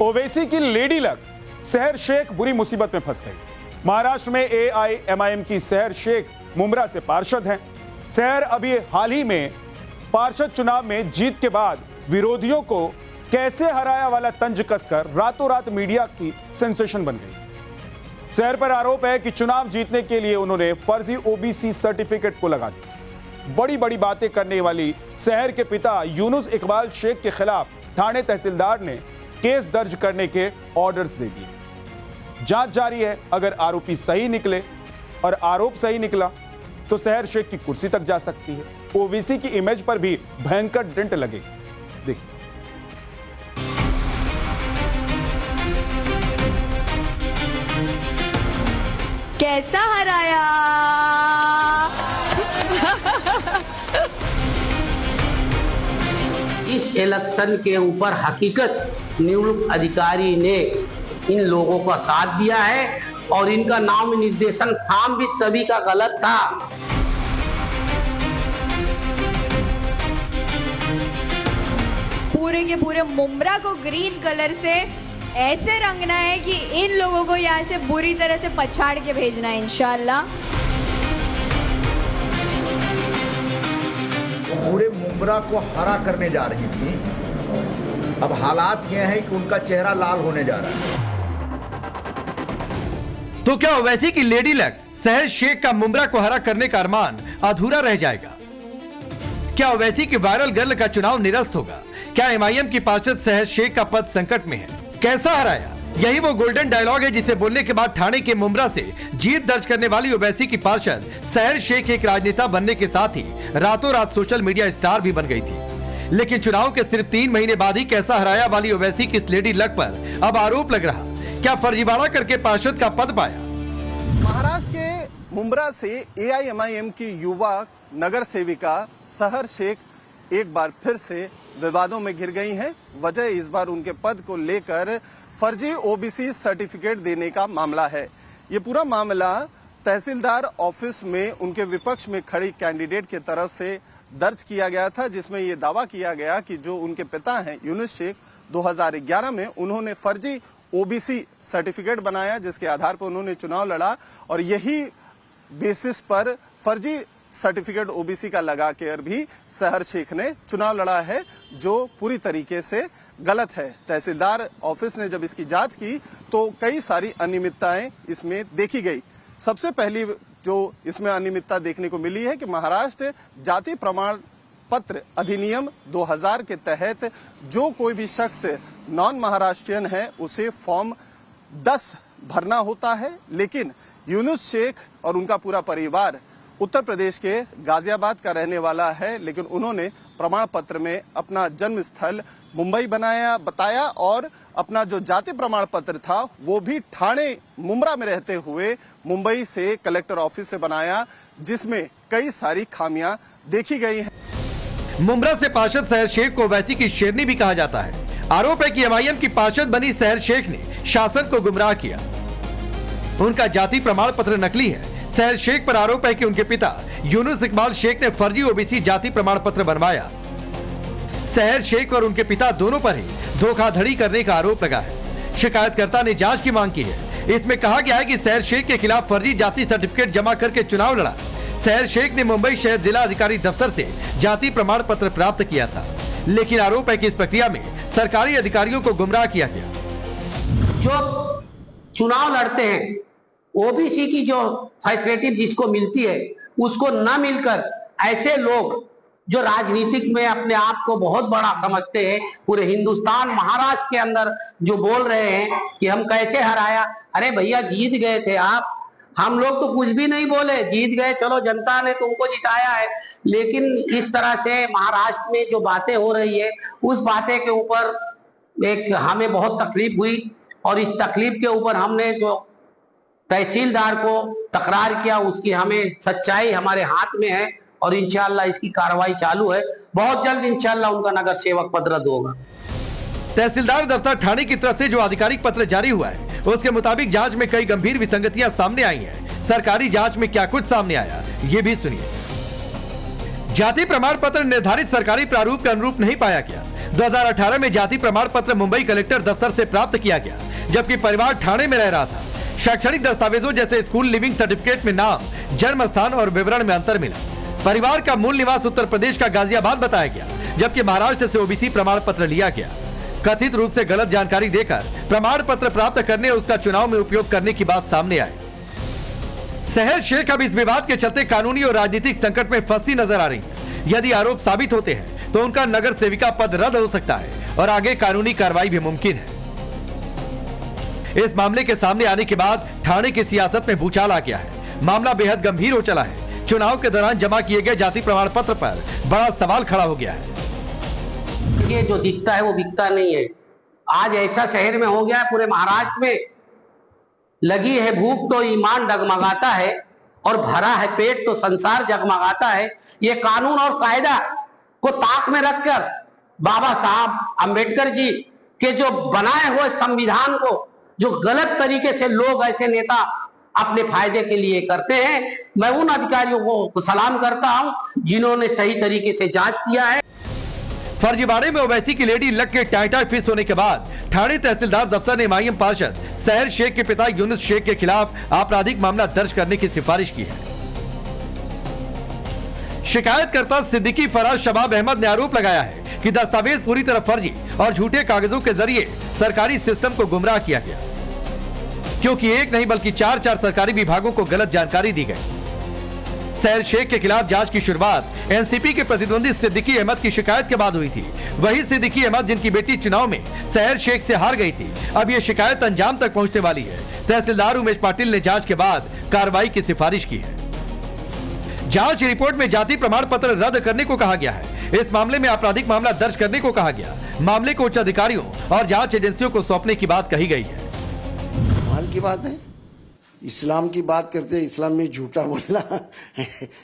ओवैसी की lady luck सहर शेख बुरी मुसीबत में फंस गई। महाराष्ट्र में एआईएमआईएम की सहर शेख मुंब्रा से पार्षद हैं। सहर अभी हाल ही में पार्षद चुनाव में जीत के बाद विरोधियों को कैसे हराया वाला तंज कसकर रातों रात मीडिया की सेंसेशन बन गई। सहर पर आरोप है कि चुनाव जीतने के लिए उन्होंने फर्जी ओबीसी सर्टिफिकेट को लगा दिया। बड़ी बड़ी बातें करने वाली सहर के पिता यूनुस इकबाल शेख के खिलाफ थाने तहसीलदार ने केस दर्ज करने के ऑर्डर्स दे दिए। जांच जारी है। अगर आरोपी सही निकले और आरोप सही निकला तो सहर शेख की कुर्सी तक जा सकती है। ओबीसी की इमेज पर भी भयंकर डेंट लगेगी। देखिए कैसा हराया। इस इलेक्शन के ऊपर हकीकत नियुक्त अधिकारी ने इन लोगों का साथ दिया है और इनका नाम निर्देशन काम भी सभी का गलत था। पूरे के पूरे मुंब्रा को ग्रीन कलर से ऐसे रंगना है कि इन लोगों को यहाँ से बुरी तरह से पछाड़ के भेजना है इंशाल्लाह। पूरे मुंब्रा को हरा करने जा रही थी। अब हालात यह है कि उनका चेहरा लाल होने जा रहा है। तो क्या ओवैसी की लेडी लक सहर शेख का मुंब्रा को हरा करने का अरमान अधूरा रह जाएगा? क्या ओवैसी की वायरल गर्ल का चुनाव निरस्त होगा? क्या एमआईएम की पार्षद सहर शेख का पद संकट में है? कैसा हराया? यही वो गोल्डन डायलॉग है जिसे बोलने के बाद ठाणे के मुंब्रा से जीत दर्ज करने वाली ओवैसी की पार्षद सहर शेख एक राजनेता बनने के साथ ही रातों रात सोशल मीडिया स्टार भी बन गई थी। लेकिन चुनाव के सिर्फ 3 महीने बाद ही कैसा हराया वाली ओवैसी की इस लेडी लक पर अब आरोप लग रहा। क्या फर्जीवाड़ा करके पार्षद का पद पाया? महाराष्ट्र के मुंब्रा से एआईएमआईएम की युवा नगर सेविका सहर शेख एक बार फिर से विवादों में घिर गई हैं। वजह इस बार उनके पद को लेकर फर्जी ओबीसी सर्टिफिकेट देने का मामला है। ये पूरा मामला तहसीलदार ऑफिस में उनके विपक्ष में खड़ी कैंडिडेट की तरफ से दर्ज किया गया था, जिसमें ये दावा किया गया कि जो उनके पिता हैं यूनुस शेख 2011 में उन्होंने फर्जी ओबीसी सर्टिफिकेट बनाया, जिसके आधार पर उन्होंने चुनाव लड़ा और यही बेसिस पर फर्जी सर्टिफिकेट ओबीसी का लगा कर भी सहर शेख ने चुनाव लड़ा है, जो पूरी तरीके से गलत है। तहसीलदार ऑफिस ने जब इसकी जांच की तो कई सारी अनियमितताएं इसमें देखी गई। सबसे पहली जो इसमें अनियमितता देखने को मिली है कि महाराष्ट्र जाति प्रमाण पत्र अधिनियम 2000 के तहत जो कोई भी शख्स नॉन महाराष्ट्रियन है उसे फॉर्म 10 भरना होता है, लेकिन यूनुस शेख और उनका पूरा परिवार उत्तर प्रदेश के गाजियाबाद का रहने वाला है, लेकिन उन्होंने प्रमाण पत्र में अपना जन्म स्थल मुंबई बताया और अपना जो जाति प्रमाण पत्र था वो भी ठाणे मुंब्रा में रहते हुए मुंबई से कलेक्टर ऑफिस से बनाया, जिसमें कई सारी खामियां देखी गई हैं। मुंब्रा से पार्षद सहर शेख को ओवैसी की शेरनी भी कहा जाता है। आरोप है कि एमआईएम की पार्षद बनी सहर शेख ने शासन को गुमराह किया। उनका जाति प्रमाण पत्र नकली है। सहर शेख पर आरोप है कि उनके पिता यूनुस इकबाल शेख ने फर्जी ओबीसी जाति प्रमाण पत्र बनवाया। सहर शेख और उनके पिता दोनों पर ही धोखाधड़ी करने का आरोप लगा है। शिकायतकर्ता ने जांच की मांग की है। इसमें कहा गया है कि सहर शेख के खिलाफ फर्जी जाति सर्टिफिकेट जमा करके चुनाव लड़ा। सहर शेख ने मुंबई शहर जिला अधिकारी दफ्तर से जाति प्रमाण पत्र प्राप्त किया था, लेकिन आरोप है कि इस प्रक्रिया में सरकारी अधिकारियों को गुमराह किया गया। जो चुनाव लड़ते हैं ओबीसी की जो फैसिलिटी जिसको मिलती है उसको न मिलकर ऐसे लोग जो राजनीतिक में अपने आप को बहुत बड़ा समझते हैं, पूरे हिंदुस्तान महाराष्ट्र के अंदर जो बोल रहे हैं कि हम कैसे हराया। अरे भैया जीत गए थे आप, हम लोग तो कुछ भी नहीं बोले, जीत गए, चलो जनता ने तुमको जिताया है। लेकिन इस तरह से महाराष्ट्र में जो बातें हो रही है उस बातें के ऊपर एक हमें बहुत तकलीफ हुई और इस तकलीफ के ऊपर हमने जो तहसीलदार को तकरार किया उसकी हमें सच्चाई हमारे हाथ में है और इंशाल्लाह इसकी कार्रवाई चालू है। बहुत जल्द इंशाल्लाह उनका नगर सेवक पद रद्द होगा। तहसीलदार दफ्तर ठाणे की तरफ से जो आधिकारिक पत्र जारी हुआ है उसके मुताबिक जांच में कई गंभीर विसंगतियां सामने आई हैं। सरकारी जांच में क्या कुछ सामने आया ये भी सुनिए। जाति प्रमाण पत्र निर्धारित सरकारी प्रारूप के अनुरूप नहीं पाया गया। 2018 में जाति प्रमाण पत्र मुंबई कलेक्टर दफ्तर से प्राप्त किया गया, जबकि परिवार ठाणे में रह रहा था। शैक्षणिक दस्तावेजों जैसे स्कूल लिविंग सर्टिफिकेट में नाम, जन्म स्थान और विवरण में अंतर मिला। परिवार का मूल निवास उत्तर प्रदेश का गाजियाबाद बताया गया, जबकि महाराष्ट्र से ओबीसी प्रमाण पत्र लिया गया। कथित रूप से गलत जानकारी देकर प्रमाण पत्र प्राप्त करने और उसका चुनाव में उपयोग करने की बात सामने आई। सहर शेख अब इस विवाद के चलते कानूनी और राजनीतिक संकट में फंसती नजर आ रही है। यदि आरोप साबित होते हैं तो उनका नगर सेविका पद रद्द हो सकता है और आगे कानूनी कार्रवाई भी मुमकिन है। इस मामले के सामने आने के बाद ठाणे की सियासत में भूचाल आ गया है। मामला बेहद गंभीर हो चला है। चुनाव के दौरान जमा किए गए जाति प्रमाण पत्र पर बड़ा सवाल खड़ा हो गया है। ये जो दिखता है वो बिकता नहीं है। आज ऐसा शहर में हो गया है, पूरे महाराष्ट्र में लगी है भूख तो ईमान डगमगाता है और भरा है पेट तो संसार जगमगाता है। ये कानून और कायदा को ताक में रखकर बाबा साहब अंबेडकर जी के जो बनाए हुए संविधान को जो गलत तरीके से लोग, ऐसे नेता अपने फायदे के लिए करते हैं, मैं उन अधिकारियों को सलाम करता हूं जिन्होंने सही तरीके से जांच किया है। फर्जीवाड़े में ओवैसी की लेडी लग के टाइटा फिश होने के बाद ठाणे तहसीलदार दफ्तर ने एमआईएम पार्षद सहर शेख के पिता यूनुस शेख के खिलाफ आपराधिक मामला दर्ज करने की सिफारिश की है। शिकायतकर्ता सिद्दीकी फराज शबाब अहमद ने आरोप लगाया है कि दस्तावेज पूरी तरह फर्जी और झूठे कागजों के जरिए सरकारी सिस्टम को गुमराह किया गया, क्योंकि एक नहीं बल्कि चार सरकारी विभागों को गलत जानकारी दी गई। सहर शेख के खिलाफ जांच की शुरुआत एनसीपी के प्रतिद्वंदी सिद्दीकी अहमद की शिकायत के बाद हुई थी। वही सिद्दीकी अहमद जिनकी बेटी चुनाव में सहर शेख से हार गई थी, अब यह शिकायत अंजाम तक पहुंचने वाली है। तहसीलदार उमेश पाटिल ने जांच के बाद कार्रवाई की सिफारिश की है। जांच रिपोर्ट में जाति प्रमाण पत्र रद्द करने को कहा गया है। इस मामले में आपराधिक मामला दर्ज करने को कहा गया। मामले को उच्च अधिकारियों और जांच एजेंसियों को सौंपने की बात कही गई है। कमाल की बात है, इस्लाम की बात करते हैं, इस्लाम में झूठा बोलना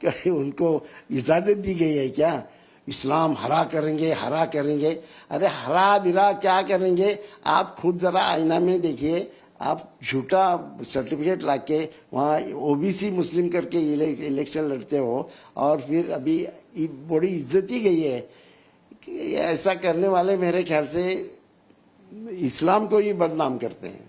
क्या उनको इजाजत दी गई है क्या? इस्लाम हरा करेंगे, हरा करेंगे। अरे हरा बिरा क्या करेंगे? आप खुद जरा आईना में देखिए। आप झूठा सर्टिफिकेट लाके वहाँ ओबीसी मुस्लिम करके इलेक्शन लड़ते हो और फिर अभी बड़ी इज्जत ही गई है कि ऐसा करने वाले मेरे ख्याल से इस्लाम को ही बदनाम करते हैं।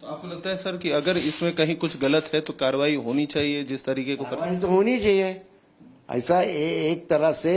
तो आपको लगता है सर कि अगर इसमें कहीं कुछ गलत है तो कार्रवाई होनी चाहिए? जिस तरीके को कार्रवाई तो होनी चाहिए। ऐसा एक तरह से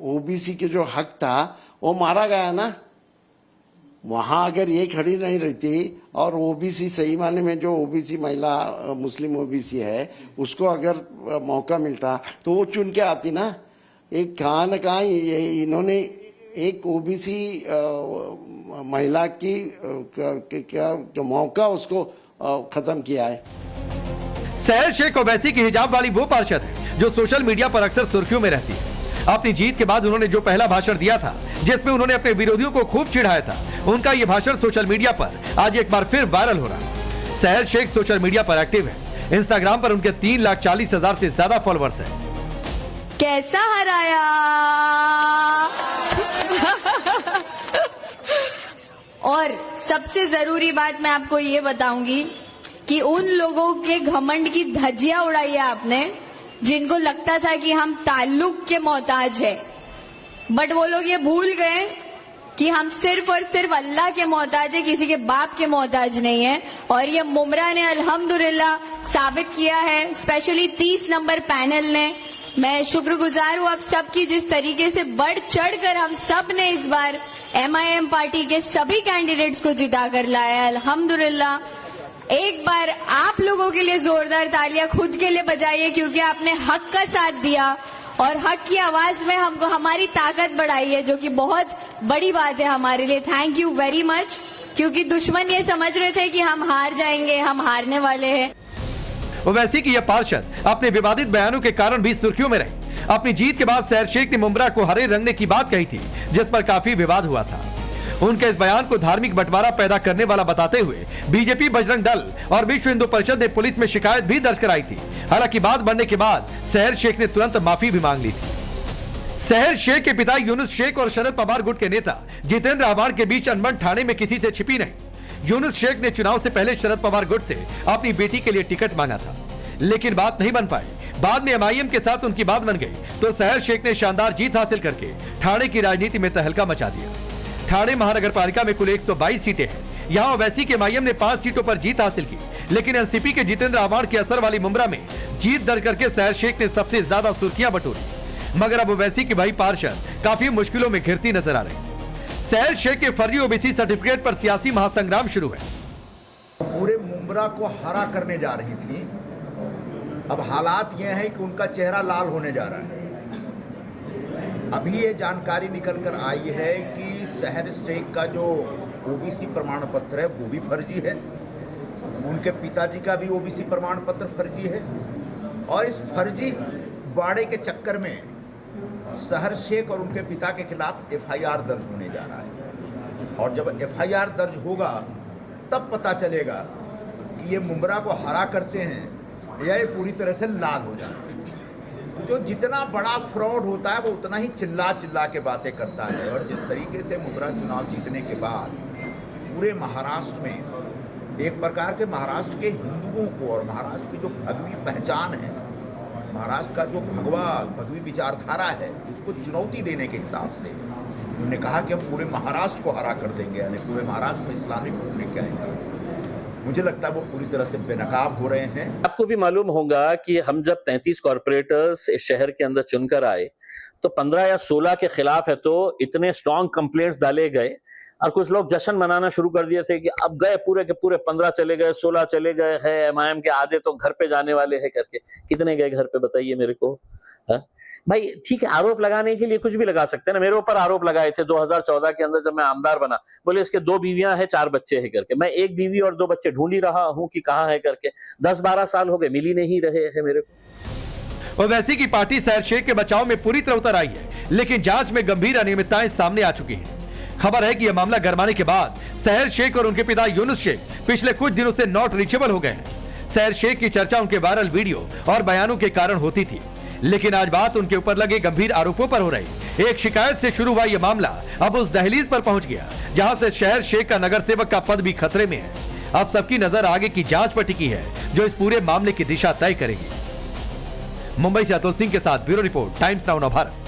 ओबीसी के जो हक था वो मारा गया ना। वहां अगर ये खड़ी नहीं रहती और ओबीसी सही माने में जो ओबीसी महिला मुस्लिम ओबीसी है उसको अगर मौका मिलता तो वो चुन के आती ना। एक कहाँ न कहाँ इन्होंने एक ओबीसी महिला की क्या मौका उसको खत्म किया है। सहर शेख ओवैसी की हिजाब वाली वो पार्षद है जो सोशल मीडिया पर अक्सर सुर्खियों में रहती है। अपनी जीत के बाद उन्होंने जो पहला भाषण दिया था जिसमें उन्होंने अपने विरोधियों को खूब चिढ़ाया था, उनका ये भाषण सोशल मीडिया पर आज एक बार फिर वायरल हो रहा है। सहर शेख सोशल मीडिया पर एक्टिव है। इंस्टाग्राम पर उनके 3,40,000 से ज्यादा फॉलोअर्स हैं। कैसा हराया और सबसे जरूरी बात मैं आपको ये बताऊंगी कि उन लोगों के घमंड की धज्जियां उड़ाई है आपने जिनको लगता था कि हम ताल्लुक के मोहताज है, बट वो लोग ये भूल गए कि हम सिर्फ और सिर्फ अल्लाह के मोहताज है, किसी के बाप के मोहताज नहीं है। और ये मुमरा ने अल्हम्दुलिल्लाह साबित किया है, स्पेशली 30 नंबर पैनल ने। मैं शुक्रगुजार हूँ आप सबकी, जिस तरीके से बढ़ चढ़ कर हम सब ने इस बार एमआईएम पार्टी के सभी कैंडिडेट्स को जिता कर लाया। अल्हम्दुलिल्लाह एक बार आप लोगों के लिए जोरदार तालियां खुद के लिए बजाइए, क्योंकि आपने हक का साथ दिया और हक की आवाज में हमको हमारी ताकत बढ़ाई है, जो कि बहुत बड़ी बात है हमारे लिए। थैंक यू वेरी मच, क्योंकि दुश्मन ये समझ रहे थे कि हम हार जाएंगे, हम हारने वाले हैं। ओवैसी की यह पार्षद अपने विवादित बयानों के कारण भी सुर्खियों में रही। अपनी जीत के बाद सहर शेख ने मुमरा को हरे रंगने की बात कही थी, जिस पर काफी विवाद हुआ था। उनके इस बयान को धार्मिक बंटवारा पैदा करने वाला बताते हुए बीजेपी, बजरंग दल और विश्व हिंदू परिषद ने पुलिस में शिकायत भी दर्ज कराई थी। हालांकि बात बढ़ने के बाद सहर शेख ने तुरंत माफी भी मांग ली थी। सहर शेख के पिता यूनुस शेख और शरद पवार गुट के नेता जितेंद्र आव्हाड के बीच अनबन ठाणे में किसी से छिपी नहीं। यूनुस शेख ने चुनाव से पहले शरद पवार गुट से अपनी बेटी के लिए टिकट मांगा था, लेकिन बात नहीं बन पाई। बाद में एमआईएम के साथ उनकी बात बन गई तो सहर शेख ने शानदार जीत हासिल करके ठाणे की राजनीति में तहलका मचा दिया। ठाणे महानगर पालिका में कुल 122 सीटें हैं। यहाँ ओवैसी के एमआईएम ने 5 सीटों पर जीत हासिल की, लेकिन एनसीपी के जितेंद्र आव्हाड के असर वाली मुंब्रा में जीत दर्ज करके सहर शेख ने सबसे ज्यादा सुर्खियां बटोरी। मगर अब ओवैसी की भाई पार्षद काफी मुश्किलों में घिरती नजर आ रही। सहर शेख के फर्जी ओबीसी सर्टिफिकेट पर सियासी महासंग्राम शुरू है। पूरे मुंब्रा को हरा करने जा रही थी, अब हालात यह है कि उनका चेहरा लाल होने जा रहा है। अभी ये जानकारी निकल कर आई है कि सहर शेख का जो ओबीसी प्रमाण पत्र है वो भी फर्जी है, उनके पिताजी का भी ओबीसी प्रमाण पत्र फर्जी है, और इस फर्जी बाड़े के चक्कर में सहर शेख और उनके पिता के खिलाफ एफआईआर दर्ज होने जा रहा है। और जब एफआईआर दर्ज होगा तब पता चलेगा कि ये मुंब्रा को हरा करते हैं या ये पूरी तरह से लाल हो जाते हैं। तो जो जितना बड़ा फ्रॉड होता है वो उतना ही चिल्ला चिल्ला के बातें करता है। और जिस तरीके से मुंब्रा चुनाव जीतने के बाद पूरे महाराष्ट्र में एक प्रकार के महाराष्ट्र के हिंदुओं को और महाराष्ट्र की जो भगवी पहचान है, महाराष्ट्र का जो भगवी विचारधारा है, उसको चुनौती देने के हिसाब से उन्होंने कहा कि हम पूरे महाराष्ट्र को हरा कर देंगे, यानी पूरे महाराष्ट्र में इस्लामिक वोट लेके आएंगे। मुझे लगता है वो पूरी तरह से बेनकाब हो रहे हैं। आपको भी मालूम होगा कि हम जब 33 कॉर्पोरेटर्स इस शहर के अंदर चुनकर आए तो 15 या 16 के खिलाफ है तो इतने स्ट्रॉन्ग कंप्लेंट्स डाले गए और कुछ लोग जश्न मनाना शुरू कर दिए थे कि अब गए पूरे के पूरे 15 चले गए, 16 चले गए हैं, एमआईएम के आधे तो घर पे जाने वाले हैं करके। कितने गए घर पे बताइए मेरे को? है भाई, ठीक है, आरोप लगाने के लिए कुछ भी लगा सकते हैं ना। मेरे ऊपर आरोप लगाए थे 2014 के अंदर जब मैं आमदार बना, बोले इसके 2 बीवियां हैं 4 बच्चे हैं करके। मैं 1 बीवी और 2 बच्चे ढूंढ ही रहा हूं कि कहां है करके। 10-12 साल हो गए, मिल ही नहीं रहे हैं मेरे को। ओवैसी की पार्टी सहर शेख के बचाव में पूरी तरह उतर आई है, लेकिन जांच में गंभीर अनियमितताएं सामने आ चुकी हैं। खबर है कि यह मामला गरमाने के बाद सहर शेख और उनके पिता यूनुस शेख पिछले कुछ दिनों से नॉट रीचेबल हो गए हैं। सहर शेख की चर्चा उनके वायरल वीडियो और बयानों के कारण होती थी, लेकिन आज बात उनके ऊपर लगे गंभीर आरोपों पर हो रही। एक शिकायत से शुरू हुआ यह मामला अब उस दहलीज पर पहुंच गया जहां से सहर शेख का नगर सेवक का पद भी खतरे में है। अब सबकी नजर आगे की जांच पर टिकी है जो इस पूरे मामले की दिशा तय करेगी। मुंबई से अतुल सिंह के साथ bureau report, times now Bharat.